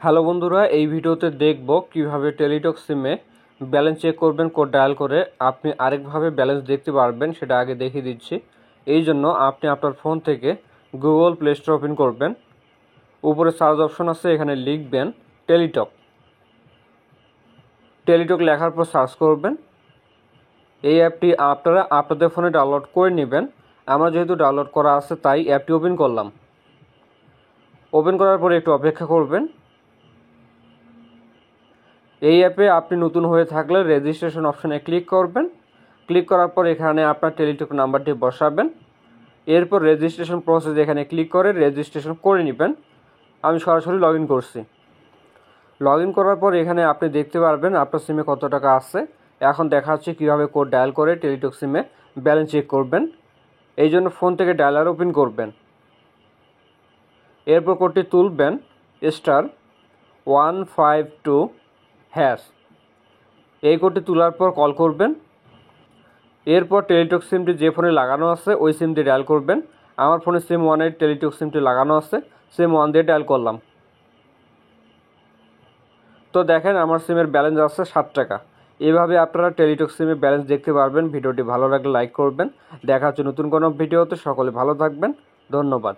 Hello বন্ধুরা, এই ভিডিওতে দেখব কিভাবে টেলিটক সিমে ব্যালেন্স চেক করবেন। কোড ডায়াল করে আপনি আরেকভাবে ব্যালেন্স দেখতে পারবেন, সেটা আগে দেখিয়ে দিচ্ছি। এই জন্য আপনি আপনার ফোন থেকে গুগল প্লে স্টোর ওপেন করবেন। উপরে সার্চ অপশন আছে, এখানে লিখবেন টেলিটক। টেলিটক লেখার পর সার্চ করবেন। এই অ্যাপটি আপনারা আপনাদের ফোনে ডাউনলোড করে নেবেন। আমার যেহেতু ডাউনলোড করা আছে তাই অ্যাপটি ওপেন করলাম। ওপেন করার পরে একটু অপেক্ষা করবেন। এই অ্যাপে আপনি নতুন হয়ে থাকলে রেজিস্ট্রেশন অপশনে ক্লিক করবেন। ক্লিক করার পর এখানে আপনার টেলিটক নাম্বারটি বসাবেন। এরপর রেজিস্ট্রেশন প্রসেস এখানে ক্লিক করে রেজিস্ট্রেশন করে নেবেন। আমি সরাসরি লগ ইন করছি। লগ ইন করার পর এখানে আপনি দেখতে পারবেন আপনার সিমে কত টাকা আছে। এখন দেখা হচ্ছে কীভাবে কোড ডায়াল করে টেলিটক সিমে ব্যালেন্স চেক করবেন। এই জন্য ফোন থেকে ডায়ালার ওপেন করবেন। এরপর কোডটি তুলবেন *152#। এই কোডটি তোলার পর কল করবেন। এরপর টেলিটক সিমটি যে ফোনে লাগানো আছে ওই সিমটি ডায়াল করবেন। আমার ফোনে সিম ওয়ানের টেলিটক সিমটি লাগানো আছে, সিম ওয়ান দিয়ে ডায়াল করলাম। তো দেখেন আমার সিমের ব্যালেন্স আছে 7 টাকা। এভাবে আপনারা টেলিটক সিমে ব্যালেন্স দেখতে পারবেন। ভিডিওটি ভালো লাগলে লাইক করবেন। দেখা হচ্ছে নতুন কোনো ভিডিওতে। সকলে ভালো থাকবেন। ধন্যবাদ।